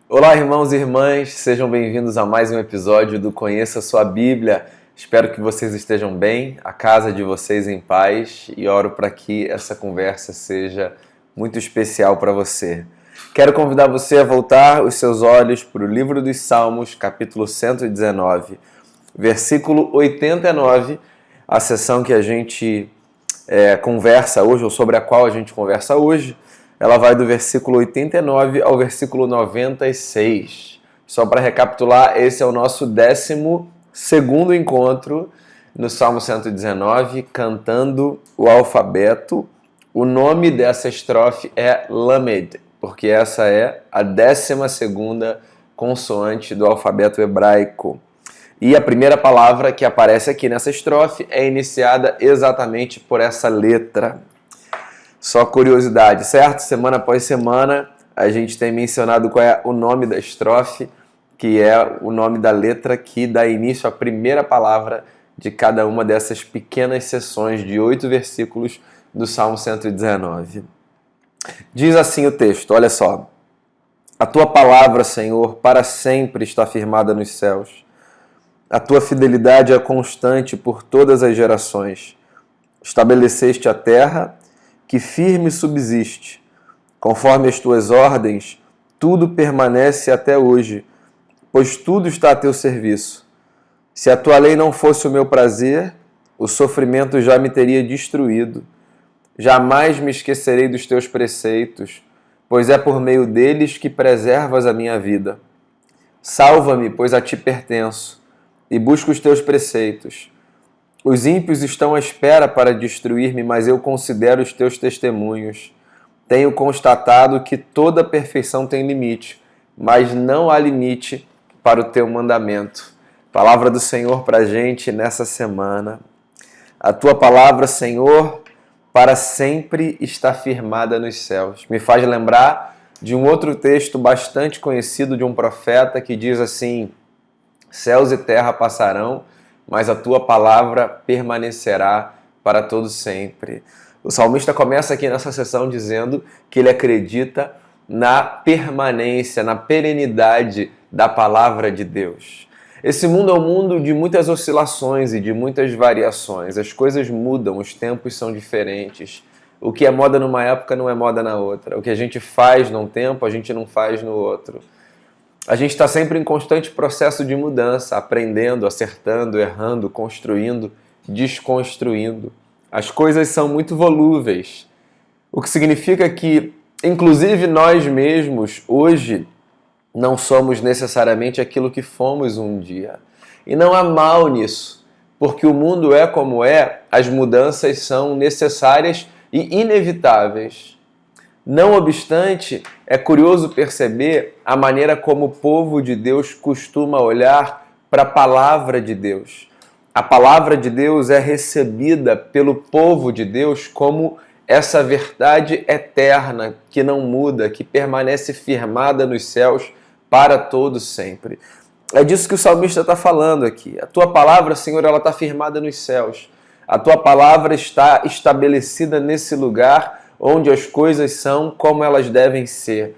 Olá, irmãos e irmãs, sejam bem-vindos a mais um episódio do Conheça Sua Bíblia. Espero que vocês estejam bem, a casa de vocês em paz e oro para que essa conversa seja muito especial para você. Quero convidar você a voltar os seus olhos para o livro dos Salmos, capítulo 119, versículo 89, a sessão que a gente conversa hoje, ou sobre a qual a gente conversa hoje. Ela vai do versículo 89 ao versículo 96. Só para recapitular, esse é o nosso 12º encontro no Salmo 119, cantando o alfabeto. O nome dessa estrofe é Lamed, porque essa é a 12ª consoante do alfabeto hebraico. E a primeira palavra que aparece aqui nessa estrofe é iniciada exatamente por essa letra. Só curiosidade, certo? Semana após semana a gente tem mencionado qual é o nome da estrofe, que é o nome da letra que dá início à primeira palavra de cada uma dessas pequenas sessões de 8 versículos do Salmo 119. Diz assim o texto, olha só. A tua palavra, Senhor, para sempre está firmada nos céus. A tua fidelidade é constante por todas as gerações. Estabeleceste a terra, que firme subsiste. Conforme as tuas ordens, tudo permanece até hoje, pois tudo está a teu serviço. Se a tua lei não fosse o meu prazer, o sofrimento já me teria destruído. Jamais me esquecerei dos teus preceitos, pois é por meio deles que preservas a minha vida. Salva-me, pois a ti pertenço, e busco os teus preceitos. Os ímpios estão à espera para destruir-me, mas eu considero os teus testemunhos. Tenho constatado que toda perfeição tem limite, mas não há limite para o teu mandamento. Palavra do Senhor para a gente nessa semana. A tua palavra, Senhor, para sempre está firmada nos céus. Me faz lembrar de um outro texto bastante conhecido de um profeta que diz assim: céus e terra passarão, mas a tua palavra permanecerá para todo sempre. O salmista começa aqui nessa sessão dizendo que ele acredita na permanência, na perenidade da palavra de Deus. Esse mundo é um mundo de muitas oscilações e de muitas variações. As coisas mudam, os tempos são diferentes. O que é moda numa época não é moda na outra. O que a gente faz num tempo, a gente não faz no outro. A gente está sempre em constante processo de mudança, aprendendo, acertando, errando, construindo, desconstruindo. As coisas são muito volúveis, o que significa que, inclusive nós mesmos, hoje, não somos necessariamente aquilo que fomos um dia. E não há mal nisso, porque o mundo é como é, as mudanças são necessárias e inevitáveis. Não obstante, é curioso perceber a maneira como o povo de Deus costuma olhar para a palavra de Deus. A palavra de Deus é recebida pelo povo de Deus como essa verdade eterna, que não muda, que permanece firmada nos céus para todo sempre. É disso que o salmista está falando aqui. A tua palavra, Senhor, ela está firmada nos céus. A tua palavra está estabelecida nesse lugar onde as coisas são como elas devem ser.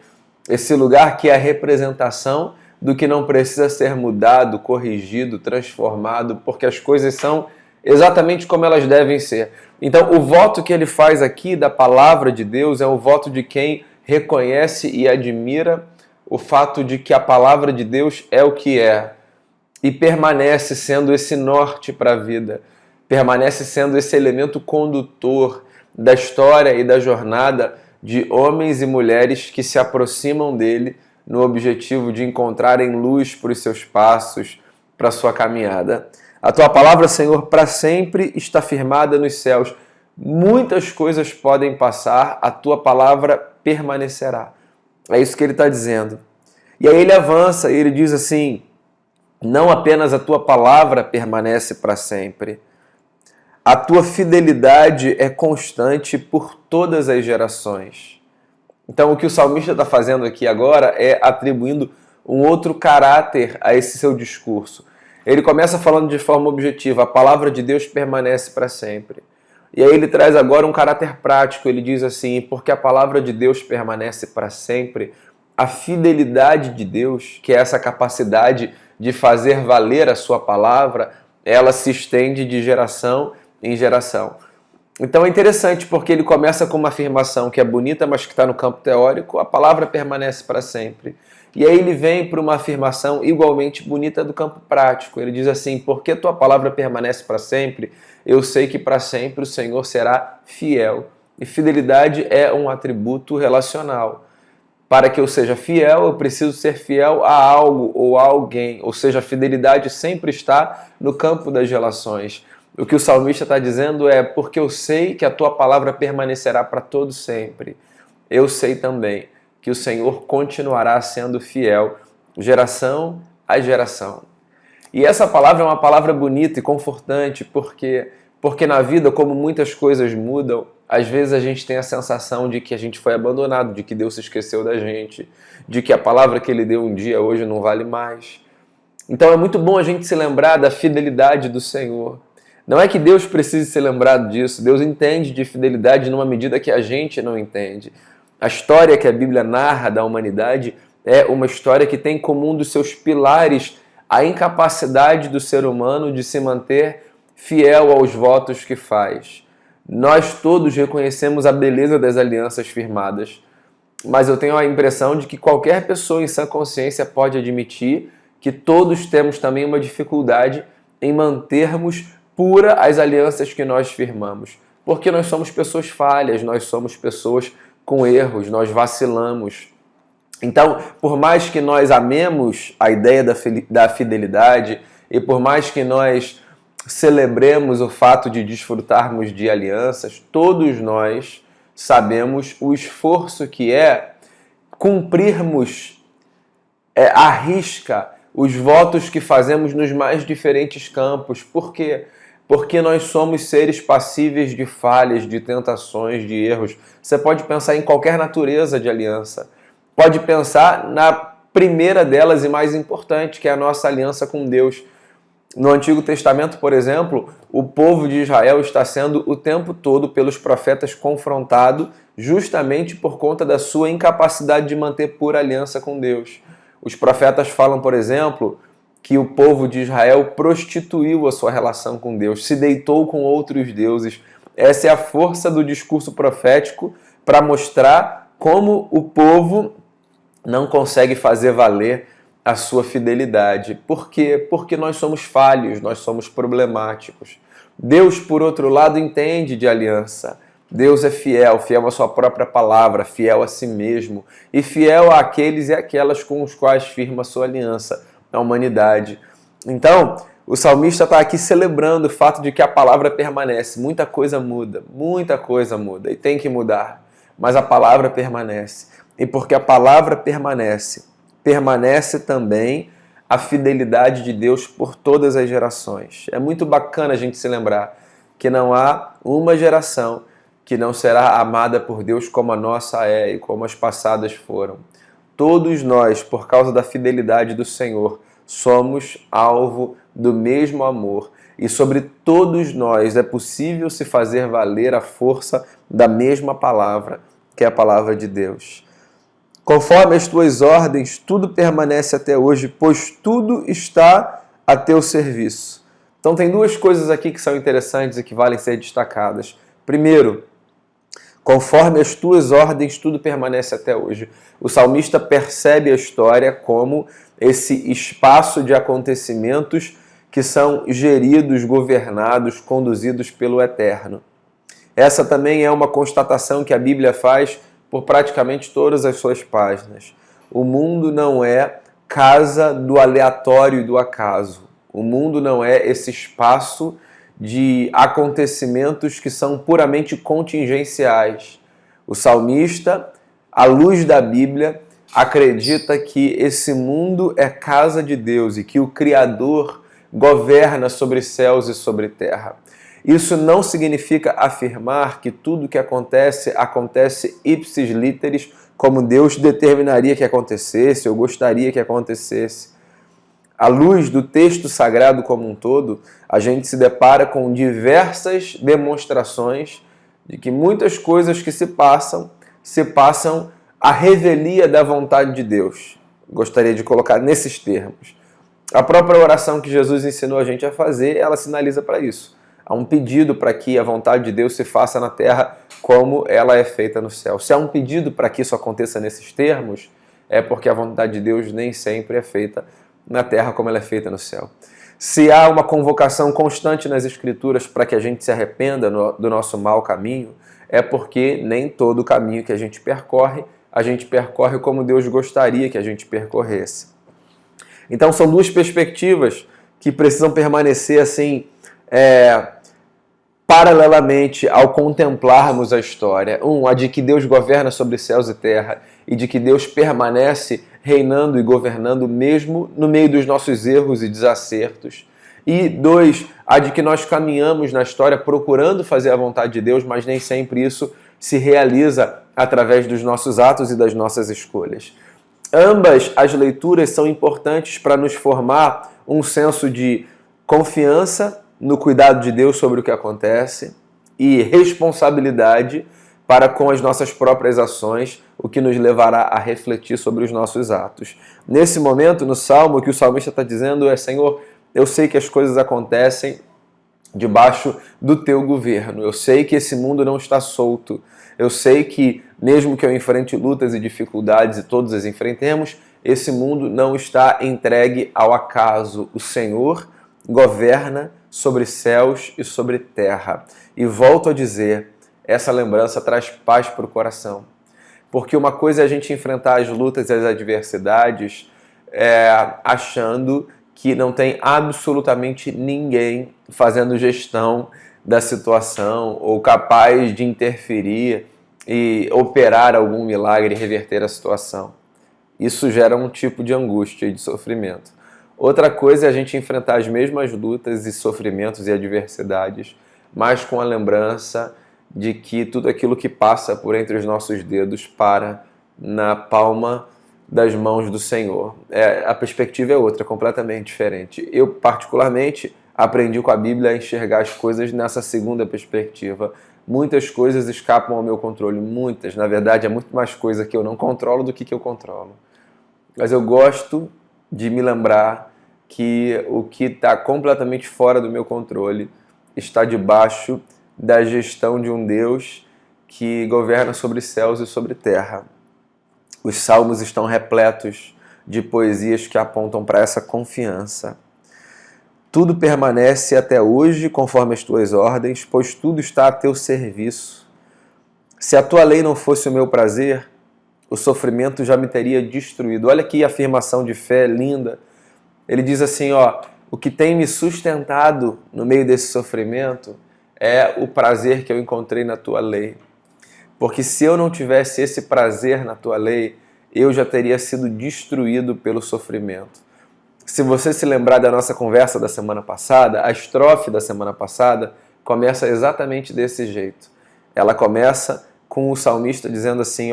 Esse lugar que é a representação do que não precisa ser mudado, corrigido, transformado, porque as coisas são exatamente como elas devem ser. Então, o voto que ele faz aqui da palavra de Deus é o voto de quem reconhece e admira o fato de que a palavra de Deus é o que é e permanece sendo esse norte para a vida, permanece sendo esse elemento condutor da história e da jornada de homens e mulheres que se aproximam dele no objetivo de encontrarem luz para os seus passos, para a sua caminhada. A tua palavra, Senhor, para sempre está firmada nos céus. Muitas coisas podem passar, a tua palavra permanecerá. É isso que ele está dizendo. E aí ele avança e ele diz assim: não apenas a tua palavra permanece para sempre, a tua fidelidade é constante por todas as gerações. Então, o que o salmista está fazendo aqui agora é atribuindo um outro caráter a esse seu discurso. Ele começa falando de forma objetiva, a palavra de Deus permanece para sempre. E aí ele traz agora um caráter prático, ele diz assim, porque a palavra de Deus permanece para sempre, a fidelidade de Deus, que é essa capacidade de fazer valer a sua palavra, ela se estende de geração em geração. Então é interessante porque ele começa com uma afirmação que é bonita, mas que está no campo teórico, a palavra permanece para sempre. E aí ele vem para uma afirmação igualmente bonita do campo prático. Ele diz assim, porque tua palavra permanece para sempre, eu sei que para sempre o Senhor será fiel. E fidelidade é um atributo relacional. Para que eu seja fiel, eu preciso ser fiel a algo ou a alguém. Ou seja, a fidelidade sempre está no campo das relações. O que o salmista está dizendo é, porque eu sei que a tua palavra permanecerá para todo sempre. Eu sei também que o Senhor continuará sendo fiel, geração a geração. E essa palavra é uma palavra bonita e confortante, porque na vida, como muitas coisas mudam, às vezes a gente tem a sensação de que a gente foi abandonado, de que Deus se esqueceu da gente, de que a palavra que Ele deu um dia hoje não vale mais. Então é muito bom a gente se lembrar da fidelidade do Senhor. Não é que Deus precise ser lembrado disso, Deus entende de fidelidade numa medida que a gente não entende. A história que a Bíblia narra da humanidade é uma história que tem como um dos seus pilares a incapacidade do ser humano de se manter fiel aos votos que faz. Nós todos reconhecemos a beleza das alianças firmadas, mas eu tenho a impressão de que qualquer pessoa em sã consciência pode admitir que todos temos também uma dificuldade em mantermos pura as alianças que nós firmamos, porque nós somos pessoas falhas, nós somos pessoas com erros, nós vacilamos. Então, por mais que nós amemos a ideia da fidelidade e por mais que nós celebremos o fato de desfrutarmos de alianças, todos nós sabemos o esforço que é cumprirmos à risca os votos que fazemos nos mais diferentes campos. Por quê? Porque nós somos seres passíveis de falhas, de tentações, de erros. Você pode pensar em qualquer natureza de aliança. Pode pensar na primeira delas e mais importante, que é a nossa aliança com Deus. No Antigo Testamento, por exemplo, o povo de Israel está sendo o tempo todo pelos profetas confrontado justamente por conta da sua incapacidade de manter pura aliança com Deus. Os profetas falam, por exemplo, que o povo de Israel prostituiu a sua relação com Deus, se deitou com outros deuses. Essa é a força do discurso profético para mostrar como o povo não consegue fazer valer a sua fidelidade. Por quê? Porque nós somos falhos, nós somos problemáticos. Deus, por outro lado, entende de aliança. Deus é fiel, fiel à sua própria palavra, fiel a si mesmo e fiel àqueles e aquelas com os quais firma a sua aliança, a humanidade. Então, o salmista está aqui celebrando o fato de que a palavra permanece. Muita coisa muda e tem que mudar, mas a palavra permanece. E porque a palavra permanece, permanece também a fidelidade de Deus por todas as gerações. É muito bacana a gente se lembrar que não há uma geração que não será amada por Deus como a nossa é e como as passadas foram. Todos nós, por causa da fidelidade do Senhor, somos alvo do mesmo amor. E sobre todos nós é possível se fazer valer a força da mesma palavra, que é a palavra de Deus. Conforme as tuas ordens, tudo permanece até hoje, pois tudo está a teu serviço. Então tem duas coisas aqui que são interessantes e que valem ser destacadas. Primeiro, conforme as tuas ordens, tudo permanece até hoje. O salmista percebe a história como esse espaço de acontecimentos que são geridos, governados, conduzidos pelo Eterno. Essa também é uma constatação que a Bíblia faz por praticamente todas as suas páginas. O mundo não é casa do aleatório e do acaso. O mundo não é esse espaço de acontecimentos que são puramente contingenciais. O salmista, à luz da Bíblia, acredita que esse mundo é casa de Deus e que o Criador governa sobre céus e sobre terra. Isso não significa afirmar que tudo que acontece, acontece ipsis literis, como Deus determinaria que acontecesse ou gostaria que acontecesse. À luz do texto sagrado como um todo, a gente se depara com diversas demonstrações de que muitas coisas que se passam a revelia da vontade de Deus. Gostaria de colocar nesses termos. A própria oração que Jesus ensinou a gente a fazer, ela sinaliza para isso. Há um pedido para que a vontade de Deus se faça na terra como ela é feita no céu. Se há um pedido para que isso aconteça nesses termos, é porque a vontade de Deus nem sempre é feita na terra como ela é feita no céu. Se há uma convocação constante nas Escrituras para que a gente se arrependa do nosso mau caminho, é porque nem todo o caminho que a gente percorre como Deus gostaria que a gente percorresse. Então são duas perspectivas que precisam permanecer assim, paralelamente ao contemplarmos a história. A de que Deus governa sobre céus e terra e de que Deus permanece reinando e governando mesmo no meio dos nossos erros e desacertos. E 2, a de que nós caminhamos na história procurando fazer a vontade de Deus, mas nem sempre isso se realiza através dos nossos atos e das nossas escolhas. Ambas as leituras são importantes para nos formar um senso de confiança no cuidado de Deus sobre o que acontece e responsabilidade para com as nossas próprias ações, o que nos levará a refletir sobre os nossos atos. Nesse momento, no Salmo, o que o salmista está dizendo é: Senhor, eu sei que as coisas acontecem debaixo do teu governo. Eu sei que esse mundo não está solto. Eu sei que, mesmo que eu enfrente lutas e dificuldades e todos as enfrentemos, esse mundo não está entregue ao acaso. O Senhor governa sobre céus e sobre terra. E volto a dizer, essa lembrança traz paz para o coração. Porque uma coisa é a gente enfrentar as lutas e as adversidades achando que não tem absolutamente ninguém fazendo gestão da situação ou capaz de interferir e operar algum milagre e reverter a situação. Isso gera um tipo de angústia e de sofrimento. Outra coisa é a gente enfrentar as mesmas lutas e sofrimentos e adversidades, mas com a lembrança de que tudo aquilo que passa por entre os nossos dedos para na palma das mãos do Senhor. A perspectiva é outra, completamente diferente. Eu, particularmente, aprendi com a Bíblia a enxergar as coisas nessa segunda perspectiva. Muitas coisas escapam ao meu controle, muitas. Na verdade, é muito mais coisa que eu não controlo do que eu controlo. Mas eu gosto de me lembrar que o que está completamente fora do meu controle está debaixo da gestão de um Deus que governa sobre céus e sobre terra. Os salmos estão repletos de poesias que apontam para essa confiança. Tudo permanece até hoje conforme as tuas ordens, pois tudo está a teu serviço. Se a tua lei não fosse o meu prazer, o sofrimento já me teria destruído. Olha que afirmação de fé linda. Ele diz assim, o que tem me sustentado no meio desse sofrimento é o prazer que eu encontrei na tua lei. Porque se eu não tivesse esse prazer na tua lei, eu já teria sido destruído pelo sofrimento. Se você se lembrar da nossa conversa da semana passada, a estrofe da semana passada começa exatamente desse jeito. Ela começa com o salmista dizendo assim,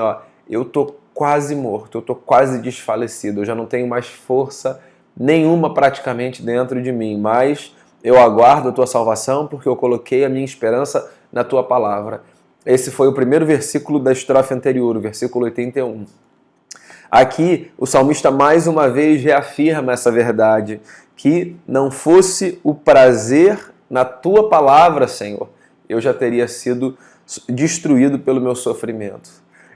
eu estou quase morto, eu estou quase desfalecido, eu já não tenho mais força nenhuma praticamente dentro de mim, mas eu aguardo a tua salvação porque eu coloquei a minha esperança na tua palavra. Esse foi o primeiro versículo da estrofe anterior, o versículo 81. Aqui, o salmista mais uma vez reafirma essa verdade, que não fosse o prazer na tua palavra, Senhor, eu já teria sido destruído pelo meu sofrimento.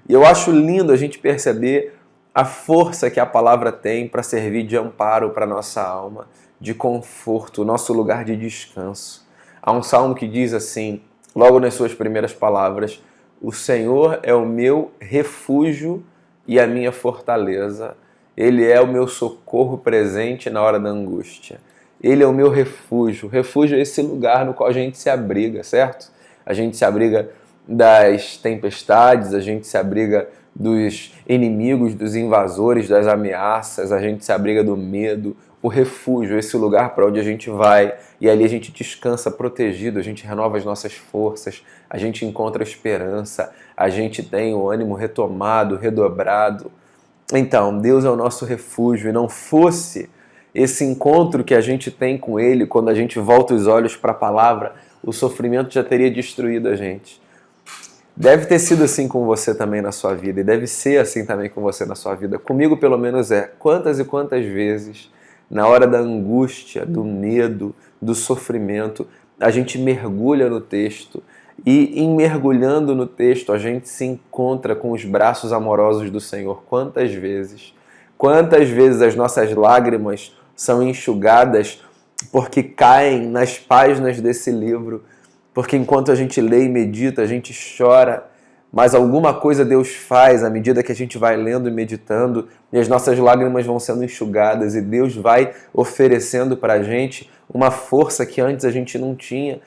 E eu acho lindo a gente perceber a força que a palavra tem para servir de amparo para a nossa alma, de conforto, o nosso lugar de descanso. Há um salmo que diz assim, logo nas suas primeiras palavras, o Senhor é o meu refúgio e a minha fortaleza. Ele é o meu socorro presente na hora da angústia. Ele é o meu refúgio. Refúgio é esse lugar no qual a gente se abriga, certo? A gente se abriga das tempestades, a gente se abriga dos inimigos, dos invasores, das ameaças, a gente se abriga do medo. O refúgio, esse lugar para onde a gente vai e ali a gente descansa protegido, a gente renova as nossas forças, a gente encontra esperança, a gente tem o ânimo retomado, redobrado. Então, Deus é o nosso refúgio e não fosse esse encontro que a gente tem com Ele quando a gente volta os olhos para a palavra, o sofrimento já teria destruído a gente. Deve ter sido assim com você também na sua vida, e deve ser assim também com você na sua vida. Comigo, pelo menos, é. Quantas e quantas vezes, na hora da angústia, do medo, do sofrimento, a gente mergulha no texto, e em mergulhando no texto, a gente se encontra com os braços amorosos do Senhor. Quantas vezes? Quantas vezes as nossas lágrimas são enxugadas porque caem nas páginas desse livro, porque enquanto a gente lê e medita, a gente chora, mas alguma coisa Deus faz à medida que a gente vai lendo e meditando, e as nossas lágrimas vão sendo enxugadas, e Deus vai oferecendo para a gente uma força que antes a gente não tinha.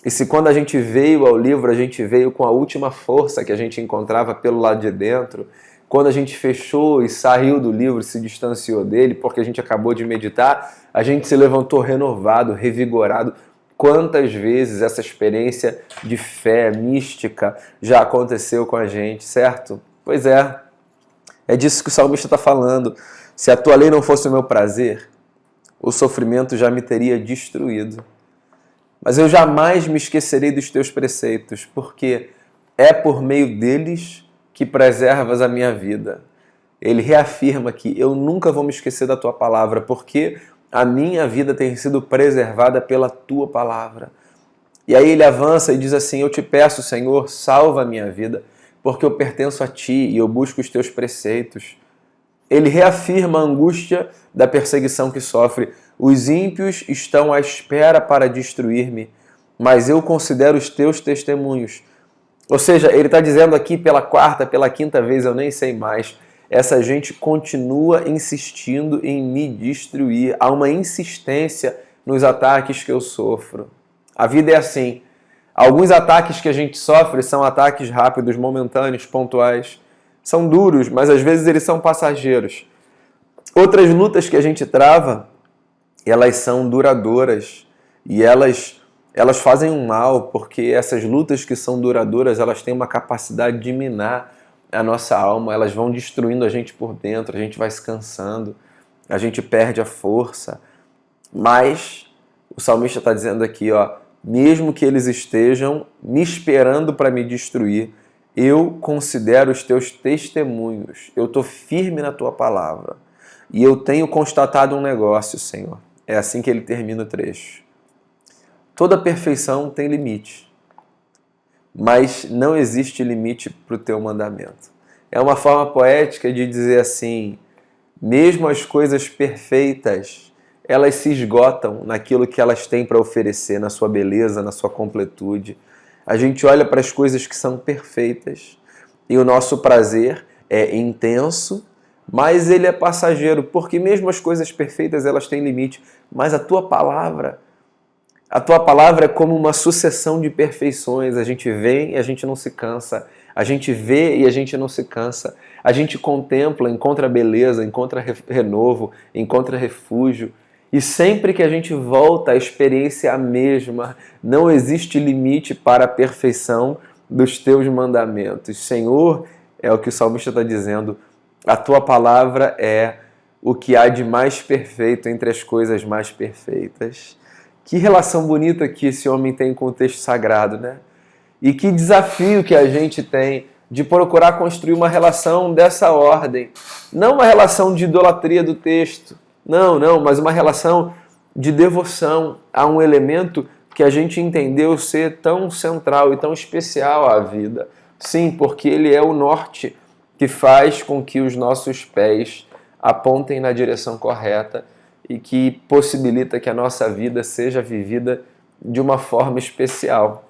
E se quando a gente veio ao livro, a gente veio com a última força que a gente encontrava pelo lado de dentro, quando a gente fechou e saiu do livro, se distanciou dele, porque a gente acabou de meditar, a gente se levantou renovado, revigorado. Quantas vezes essa experiência de fé mística já aconteceu com a gente, certo? Pois é disso que o salmista está falando. Se a tua lei não fosse o meu prazer, o sofrimento já me teria destruído. Mas eu jamais me esquecerei dos teus preceitos, porque é por meio deles que preservas a minha vida. Ele reafirma que eu nunca vou me esquecer da tua palavra, porque a minha vida tem sido preservada pela tua palavra. E aí ele avança e diz assim: eu te peço, Senhor, salva a minha vida, porque eu pertenço a ti e eu busco os teus preceitos. Ele reafirma a angústia da perseguição que sofre. Os ímpios estão à espera para destruir-me, mas eu considero os teus testemunhos. Ou seja, ele está dizendo aqui pela quarta, pela quinta vez, eu nem sei mais, essa gente continua insistindo em me destruir. Há uma insistência nos ataques que eu sofro. A vida é assim. Alguns ataques que a gente sofre são ataques rápidos, momentâneos, pontuais. São duros, mas às vezes eles são passageiros. Outras lutas que a gente trava, elas são duradouras e elas fazem um mal, porque essas lutas que são duradouras, elas têm uma capacidade de minar a nossa alma, elas vão destruindo a gente por dentro, a gente vai se cansando, a gente perde a força. Mas o salmista está dizendo aqui, mesmo que eles estejam me esperando para me destruir, eu considero os teus testemunhos, eu estou firme na tua palavra e eu tenho constatado um negócio, Senhor. É assim que ele termina o trecho. Toda perfeição tem limite, mas não existe limite para o teu mandamento. É uma forma poética de dizer assim, mesmo as coisas perfeitas, elas se esgotam naquilo que elas têm para oferecer, na sua beleza, na sua completude. A gente olha para as coisas que são perfeitas e o nosso prazer é intenso, mas ele é passageiro, porque mesmo as coisas perfeitas, elas têm limite, mas a tua palavra é como uma sucessão de perfeições. A gente vem e a gente não se cansa. A gente vê e a gente não se cansa. A gente contempla, encontra beleza, encontra renovo, encontra refúgio. E sempre que a gente volta, a experiência é a mesma. Não existe limite para a perfeição dos teus mandamentos. Senhor, é o que o salmista está dizendo, a tua palavra é o que há de mais perfeito entre as coisas mais perfeitas. Que relação bonita que esse homem tem com o texto sagrado, né? E que desafio que a gente tem de procurar construir uma relação dessa ordem. Não uma relação de idolatria do texto, não, mas uma relação de devoção a um elemento que a gente entendeu ser tão central e tão especial à vida. Sim, porque ele é o norte que faz com que os nossos pés apontem na direção correta e que possibilita que a nossa vida seja vivida de uma forma especial.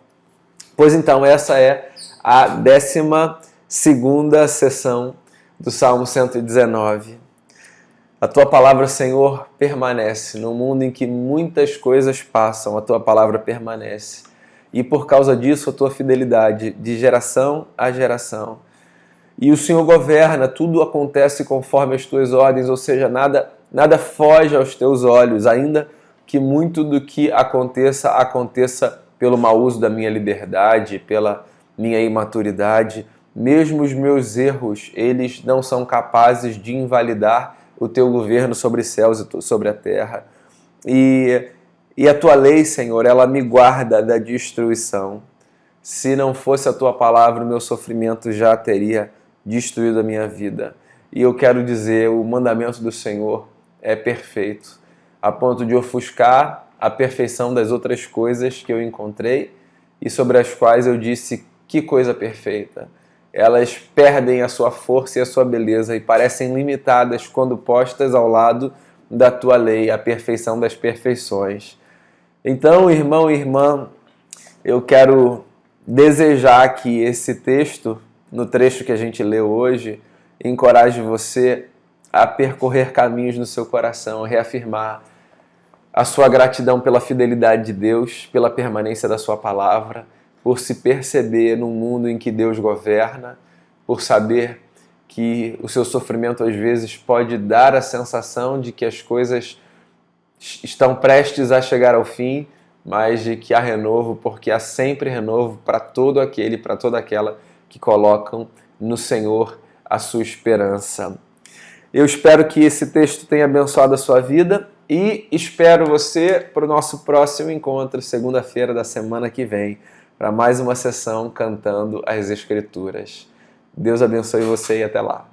Pois então, essa é a 12ª sessão do Salmo 119. A tua palavra, Senhor, permanece. No mundo em que muitas coisas passam, a tua palavra permanece. E por causa disso, a tua fidelidade de geração a geração. E o Senhor governa, tudo acontece conforme as tuas ordens, ou seja, nada foge aos teus olhos, ainda que muito do que aconteça pelo mau uso da minha liberdade, pela minha imaturidade. Mesmo os meus erros, eles não são capazes de invalidar o teu governo sobre os céus e sobre a terra. E a tua lei, Senhor, ela me guarda da destruição. Se não fosse a tua palavra, o meu sofrimento já teria destruído a minha vida. E eu quero dizer, o mandamento do Senhor é perfeito, a ponto de ofuscar a perfeição das outras coisas que eu encontrei e sobre as quais eu disse, que coisa perfeita. Elas perdem a sua força e a sua beleza e parecem limitadas quando postas ao lado da tua lei, a perfeição das perfeições. Então, irmão e irmã, eu quero desejar que esse texto, no trecho que a gente leu hoje, encoraje você a percorrer caminhos no seu coração, a reafirmar a sua gratidão pela fidelidade de Deus, pela permanência da sua palavra, por se perceber num mundo em que Deus governa, por saber que o seu sofrimento às vezes pode dar a sensação de que as coisas estão prestes a chegar ao fim, mas de que há renovo, porque há sempre renovo para todo aquele, para toda aquela que colocam no Senhor a sua esperança. Eu espero que esse texto tenha abençoado a sua vida e espero você para o nosso próximo encontro, segunda-feira da semana que vem, para mais uma sessão cantando as Escrituras. Deus abençoe você e até lá.